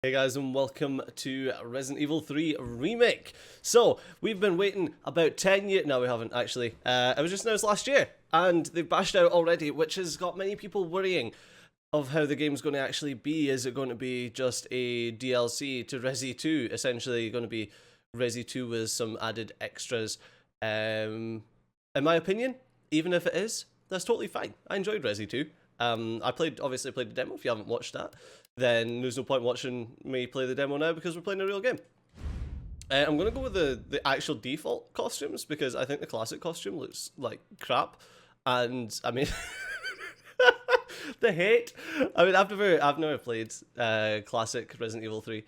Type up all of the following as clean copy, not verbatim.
Hey guys, and welcome to Resident Evil 3 Remake. So, we've been waiting about 10 years, no we haven't actually, it was just announced last year, and they've bashed out already, which has got many people worrying of how the game's going to actually be. Is it going to be just a DLC to Resi 2, essentially going to be Resi 2 with some added extras? In my opinion, even if it is, that's totally fine. I enjoyed Resi 2. I obviously played the demo. If you haven't watched that, then there's no point watching me play the demo now because we're playing a real game. I'm going to go with the actual default costumes because I think the classic costume looks like crap. And, I mean, the hate. I mean, I've never played classic Resident Evil 3,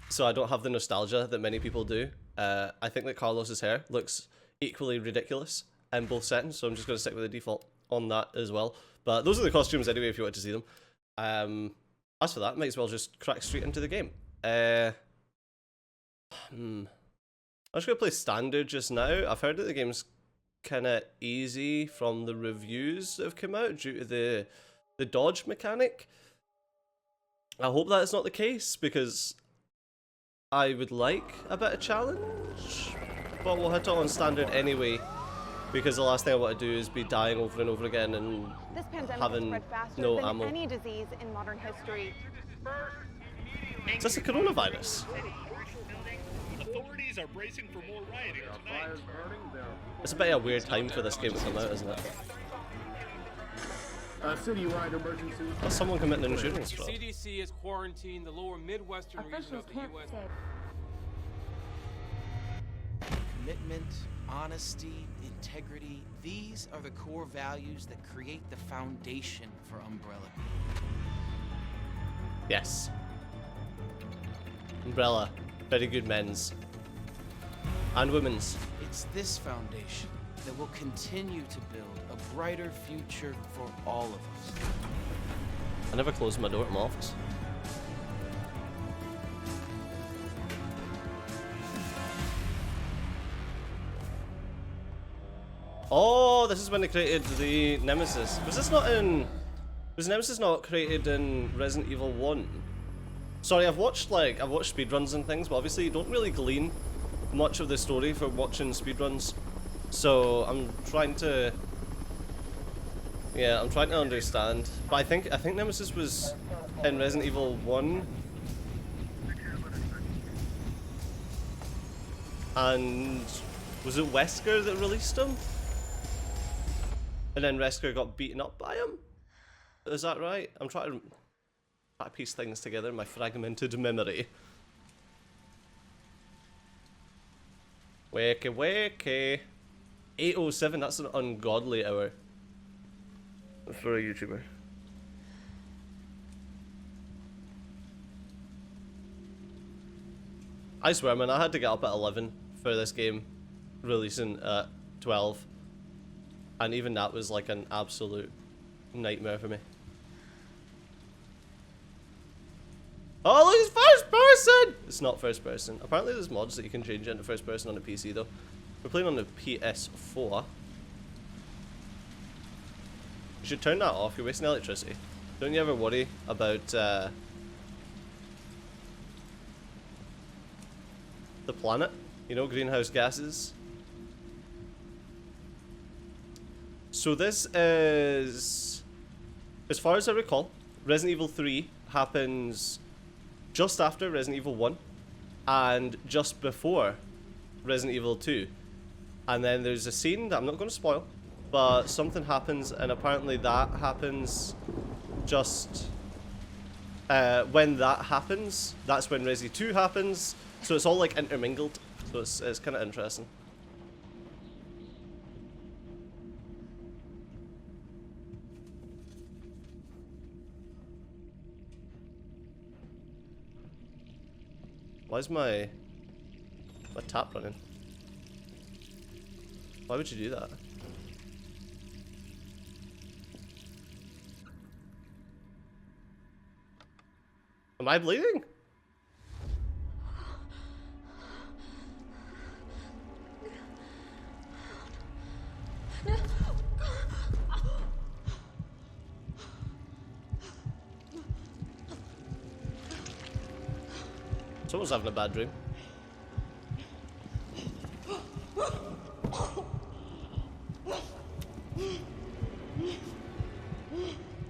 so I don't have the nostalgia that many people do. I think that Carlos's hair looks equally ridiculous in both settings, so I'm just going to stick with the default on that as well. But those are the costumes anyway if you want to see them. As for that, might as well just crack straight into the game. I'm just going to play standard just now. I've heard that the game's kind of easy from the reviews that have come out due to the dodge mechanic. I hope that's not the case because I would like a bit of challenge. But we'll hit it on standard anyway, because the last thing I want to do is be dying over and over again and having no ammo. Any disease in modern history. Is this a coronavirus? Authorities are bracing for more rioting tonight. It's a bit of a weird time for this game to come out, isn't it? Citywide emergency. That's someone committing an insurance fraud. CDC has quarantined the lower Midwestern region of the U.S. Commitment, honesty, integrity, these are the core values that create the foundation for Umbrella. Yes. Umbrella. Very good men's. And women's. It's this foundation that will continue to build a brighter future for all of us. I never closed my door at my office. Oh, this is when they created the Nemesis. Was Nemesis not created in Resident Evil 1? Sorry, I've watched speedruns and things, but obviously you don't really glean much of the story from watching speedruns. So I'm trying to understand. But I think Nemesis was in Resident Evil 1. And was it Wesker that released him? And then Wesker got beaten up by him? Is that right? I'm trying to piece things together in my fragmented memory. Wakey wakey. 8:07, that's an ungodly hour for a YouTuber. I swear, man, I had to get up at 11 for this game releasing at 12. And even that was like an absolute nightmare for me. Oh, look, it's first person! It's not first person. Apparently there's mods that you can change it into first person on the PC though. We're playing on the PS4. You should turn that off, you're wasting electricity. Don't you ever worry about the planet? You know, greenhouse gases? So this is, as far as I recall, Resident Evil 3 happens just after Resident Evil 1 and just before Resident Evil 2. And then there's a scene that I'm not going to spoil, but something happens, and apparently that happens just when that happens, that's when Resi 2 happens. So it's all like intermingled, so it's kind of interesting. Why is my tap running? Why would you do that? Am I bleeding? Someone's having a bad dream.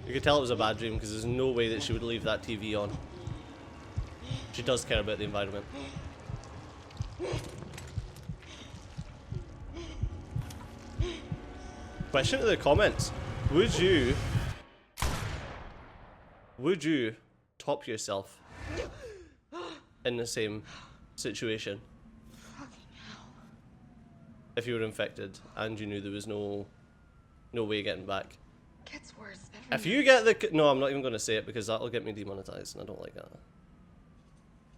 You could tell it was a bad dream because there's no way that she would leave that TV on. She does care about the environment. Question to the comments. Would you top yourself in the same situation? If you were infected and you knew there was no way getting back. Gets worse every If you get the... No, I'm not even going to say it because that'll get me demonetized and I don't like that.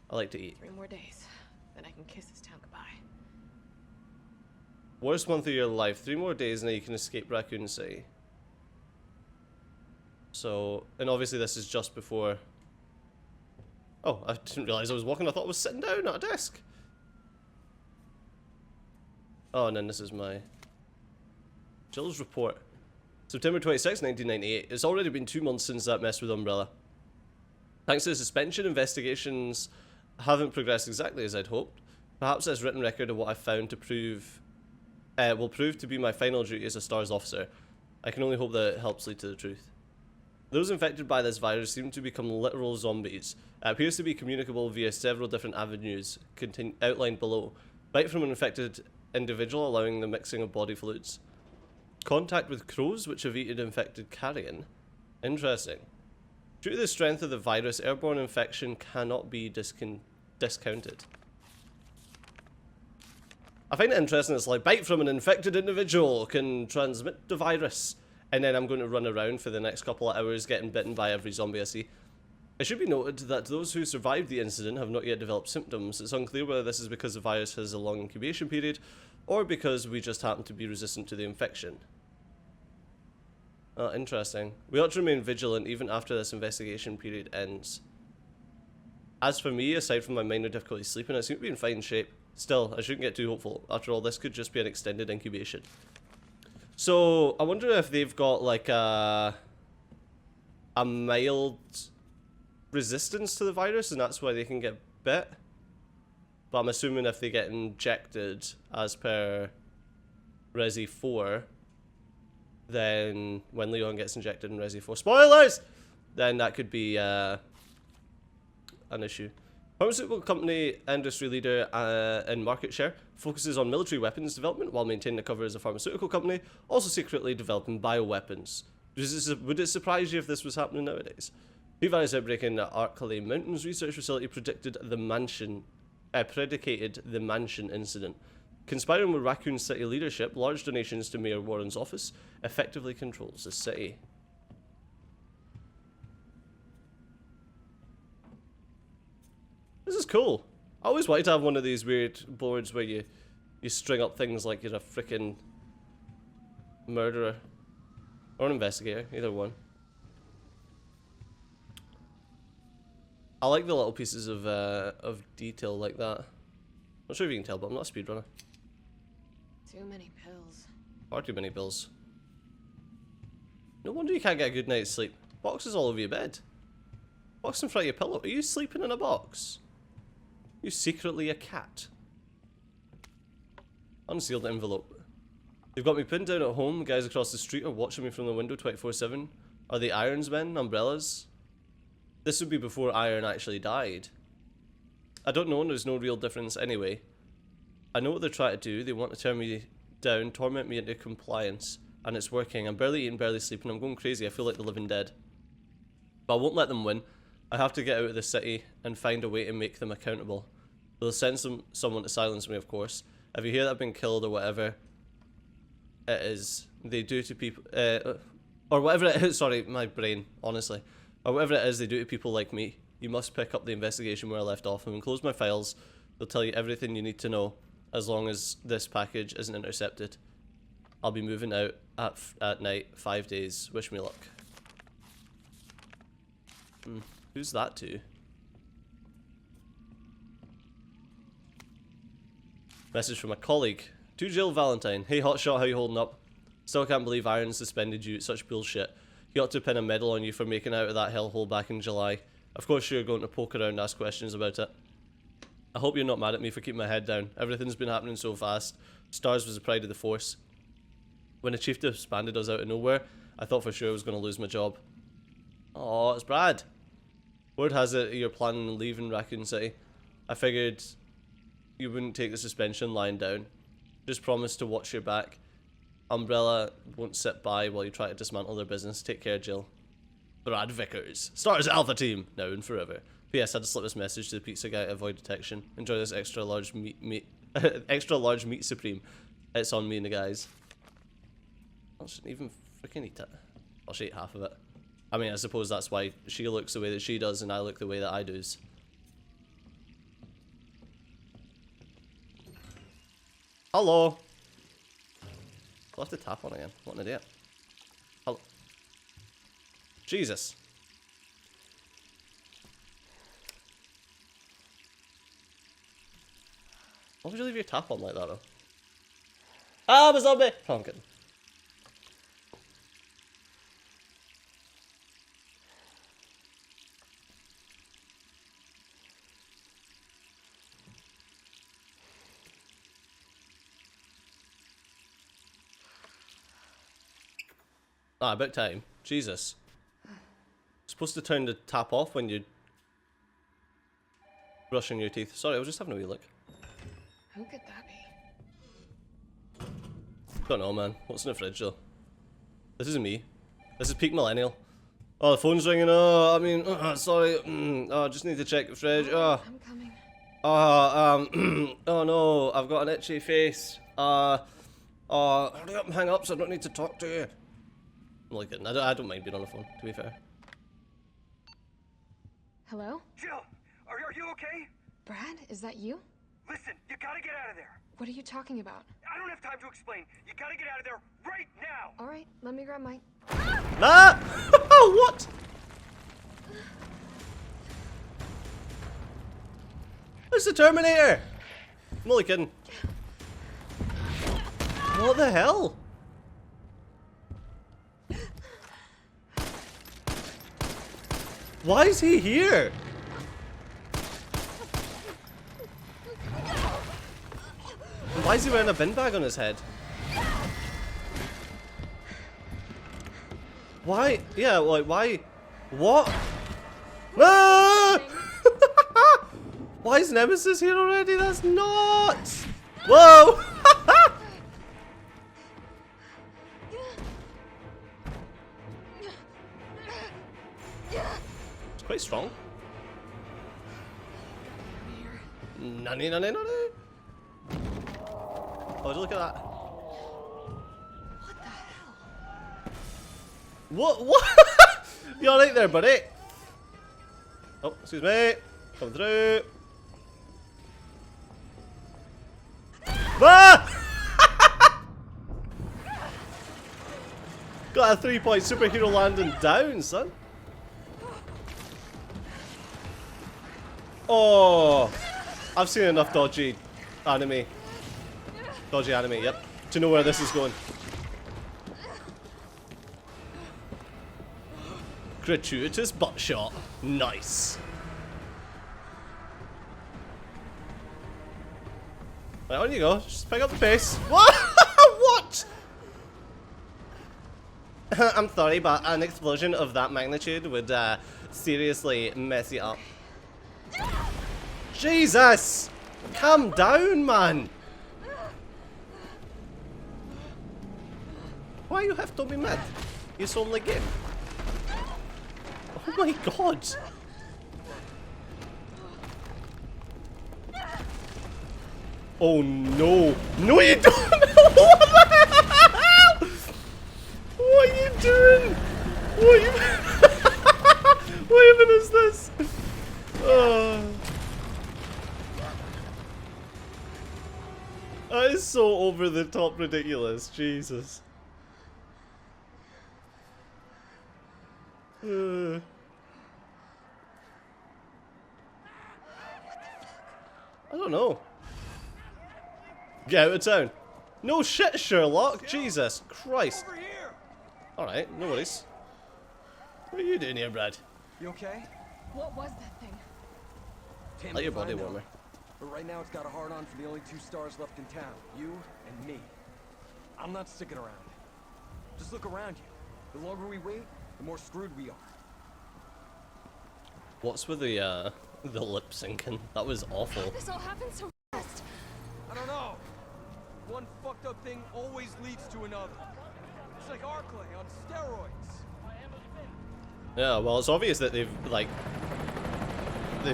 I like to eat. 3 more days, then I can kiss this town goodbye. Worst month of your life. 3 more days and then you can escape Raccoon City. So, and obviously this is just before... Oh, I didn't realise I was walking. I thought I was sitting down at a desk. Oh, and then this is my... Jill's report. September 26, 1998. It's already been 2 months since that mess with Umbrella. Thanks to the suspension, investigations haven't progressed exactly as I'd hoped. Perhaps this written record of what I found to prove... will prove to be my final duty as a STARS officer. I can only hope that it helps lead to the truth. Those infected by this virus seem to become literal zombies. It appears to be communicable via several different avenues outlined below. Bite from an infected individual, allowing the mixing of body fluids. Contact with crows, which have eaten infected carrion. Interesting. Due to the strength of the virus, airborne infection cannot be discounted. I find it interesting, it's like, bite from an infected individual can transmit the virus. And then I'm going to run around for the next couple of hours getting bitten by every zombie I see. It should be noted that those who survived the incident have not yet developed symptoms. It's unclear whether this is because the virus has a long incubation period, or because we just happen to be resistant to the infection. Oh, interesting. We ought to remain vigilant even after this investigation period ends. As for me, aside from my minor difficulty sleeping, I seem to be in fine shape. Still, I shouldn't get too hopeful. After all, this could just be an extended incubation. So, I wonder if they've got like a mild resistance to the virus and that's why they can get bit. But I'm assuming if they get injected as per Resi 4, then when Leon gets injected in Resi 4, spoilers! Then that could be an issue. Pharmaceutical company industry leader in market share focuses on military weapons development while maintaining the cover as a pharmaceutical company, also secretly developing bioweapons. Would it surprise you if this was happening nowadays? P-virus outbreak in the Arklay Mountains research facility predicated the Mansion incident. Conspiring with Raccoon City leadership, large donations to Mayor Warren's office effectively controls the city. This is cool. I always wanted to have one of these weird boards where you string up things like you're a freaking murderer or an investigator, either one. I like the little pieces of detail like that. Not sure if you can tell, but I'm not a speedrunner. Too many pills. Far too many pills. No wonder you can't get a good night's sleep. Boxes all over your bed. Box in front of your pillow. Are you sleeping in a box? Are you secretly a cat? Unsealed envelope. They've got me pinned down at home. Guys across the street are watching me from the window 24/7. Are they Irons men? Umbrellas? This would be before Iron actually died. I don't know, and there's no real difference anyway. I know what they're trying to do. They want to turn me down, torment me into compliance. And it's working. I'm barely eating, barely sleeping. I'm going crazy. I feel like the living dead. But I won't let them win. I have to get out of the city and find a way to make them accountable. They'll send someone to silence me, of course. If you hear that I've been killed or whatever it is they do to people, or whatever it is, sorry, my brain, honestly. Or whatever it is they do to people like me, you must pick up the investigation where I left off and close my files. They'll tell you everything you need to know as long as this package isn't intercepted. I'll be moving out at night, 5 days. Wish me luck. Who's that to? Message from a colleague. To Jill Valentine. Hey hotshot, how you holding up? Still can't believe Iron suspended you. It's such bullshit. He ought to pin a medal on you for making out of that hellhole back in July. Of course you're going to poke around and ask questions about it. I hope you're not mad at me for keeping my head down. Everything's been happening so fast. Stars was the pride of the force. When the chief disbanded us out of nowhere, I thought for sure I was going to lose my job. Oh, it's Brad. Word has it you're planning on leaving Raccoon City. I figured you wouldn't take the suspension lying down. Just promise to watch your back. Umbrella won't sit by while you try to dismantle their business. Take care, Jill. Brad Vickers. Stars Alpha Team. Now and forever. P.S. I had to slip this message to the pizza guy to avoid detection. Enjoy this extra large meat extra large meat supreme. It's on me and the guys. I shouldn't even freaking eat it. I'll eat half of it. I mean, I suppose that's why she looks the way that she does and I look the way that I do. Hello. I'll have to tap on again. What an idiot. Hello. Jesus. Why would you leave your tap on like that though? Ah, I'm a zombie! Oh, I'm kidding. Ah, about time. Jesus. Supposed to turn the tap off when you're brushing your teeth. Sorry, I was just having a wee look. Who could that be? Don't know, man. What's in the fridge, though? This isn't me. This is peak millennial. Oh, the phone's ringing. Oh, I mean, sorry. Oh, I just need to check the fridge. Oh. I'm coming. Oh no, I've got an itchy face. Hurry up and hang up so I don't need to talk to you. I'm only kidding. I don't mind being on the phone, to be fair. Hello? Jill, are you okay? Brad, is that you? Listen, you gotta get out of there. What are you talking about? I don't have time to explain. You gotta get out of there right now. All right, let me grab my... Ah! What? It's the Terminator! I'm only kidding. What the hell? Why is he here? Why is he wearing a bin bag on his head? Why? Yeah, like, why? What? Ah! Why is Nemesis here already? That's nuts! Whoa! It's quite strong. Nanny, nanny, nanny. Oh, look at that. What the hell? What? What? You alright there, buddy? Oh, excuse me. Coming through. Ah! Got a 3-point superhero landing down, son. Oh, I've seen enough dodgy anime. Dodgy anime, yep. To know where this is going. Gratuitous butt shot. Nice. Right, on you go. Just pick up the pace. What? What? I'm sorry, but an explosion of that magnitude would seriously mess you up. Jesus! Calm down, man! Why you have to be mad? It's only a game. Oh my god! Oh no! No, you don't! What the hell? What are you doing? What are you... What even is this? Oh. That is so over the top ridiculous. Jesus. I don't know. Get out of town. No shit, Sherlock. Jesus Christ. Alright, no worries. What are you doing here, Brad? You okay? What was that thing? Like your body warmer. But right now it's got a hard-on for the only 2 stars left in town. You and me. I'm not sticking around. Just look around you. The longer we wait, the more screwed we are. What's with the lip syncing? That was awful. This all happened so fast. I don't know. One fucked up thing always leads to another. It's like Arclay on steroids. Yeah, well, it's obvious that they've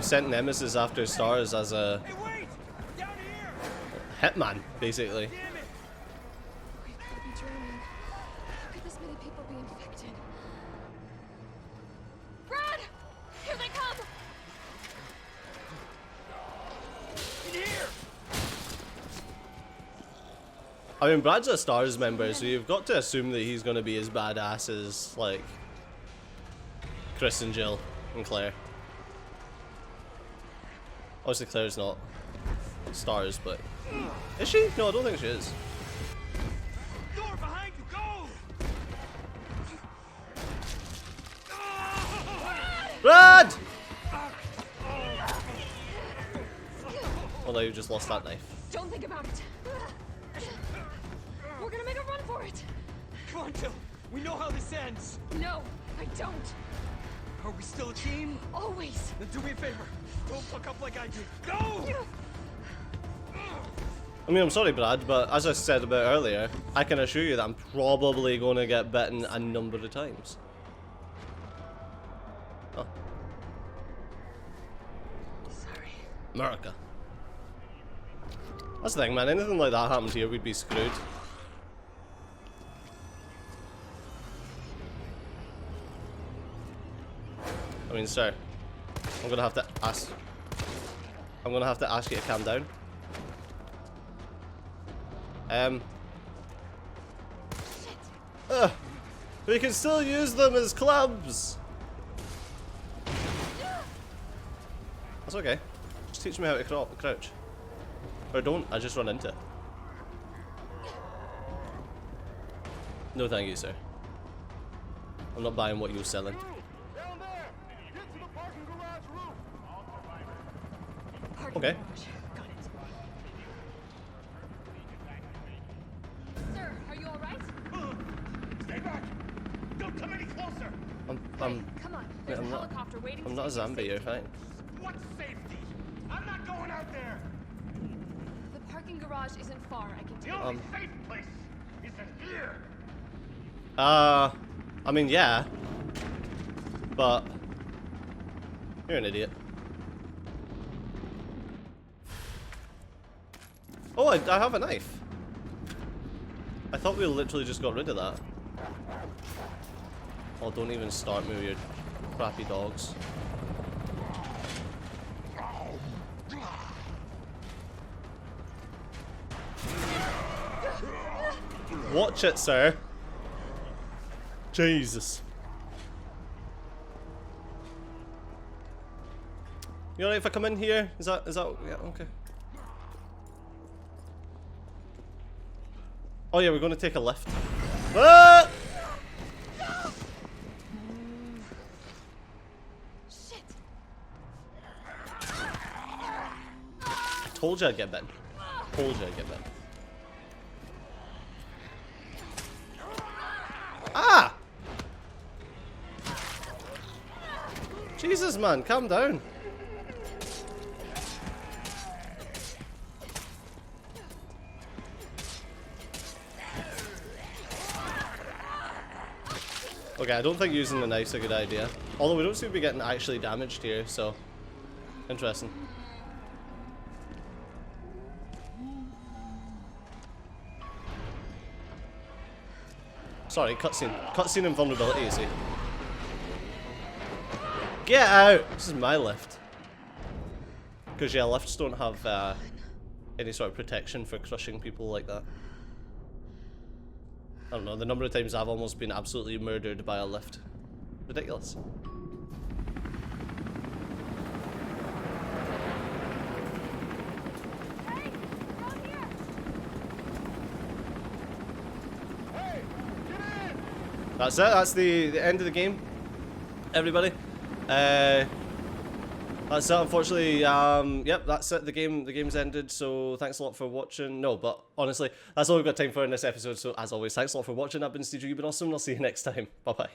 sent Nemesis after Stars as a Hey, wait! Down here! hitman, basically. Damn it! We could be dreaming. How could this many people be infected? Brad! Here they come! In here! I mean, Brad's a Stars member, so you've got to assume that he's going to be as badass as, like, Chris and Jill and Claire. Obviously, Claire's not Stars, but... Is she? No, I don't think she is. Door behind you, go! Brad! Although you just lost that knife. Don't think about it. We're gonna make a run for it. Come on, Jill. We know how this ends. No, I don't. Are we still a team? Always. Then do me a favor. Don't fuck up like I did. Go! I mean, I'm sorry, Brad, but as I said about earlier, I can assure you that I'm probably going to get bitten a number of times. Oh. Sorry. America. That's the thing, man. Anything like that happened here, we'd be screwed. I mean, sir, I'm gonna have to ask. I'm gonna have to ask you to calm down. We can still use them as clubs. That's okay. Just teach me how to crouch. Or don't, I just run into it. No thank you, sir. I'm not buying what you're selling. Down there! Get to the parking garage roof! Parking Okay. garage. Got it. Sir, are you alright? Stay back! Don't come any closer! I'm Come on. There's a I'm not- helicopter waiting I'm to not a take you zombie, you're safely. fine. What safety? I'm not going out there! The parking garage isn't far. I can The take only safe place is in here! I mean, yeah. But you're an idiot. Oh, I have a knife. I thought we literally just got rid of that. Oh, don't even start me with your crappy dogs. Watch it, sir. Jesus. You alright if I come in here? Is that yeah, okay. Oh yeah, we're gonna take a lift. Ah! Shit. I told you I'd get bitten. Told you I'd get bitten. Ah! Jesus, man, calm down. Okay, I don't think using the knife's a good idea. Although we don't seem to be getting actually damaged here, so interesting. Sorry, cutscene. Cutscene and vulnerability, you see. Get out! This is my lift. Because, yeah, lifts don't have any sort of protection for crushing people like that. I don't know, the number of times I've almost been absolutely murdered by a lift. Ridiculous. Hey, down here. Hey! Get in! That's it, that's the end of the game. Everybody. That's it, unfortunately. Yep, that's it. The game's ended. So thanks a lot for watching. No, but honestly, that's all we've got time for in this episode. So as always, thanks a lot for watching. I've been Steve. You've been awesome. And I'll see you next time. Bye bye.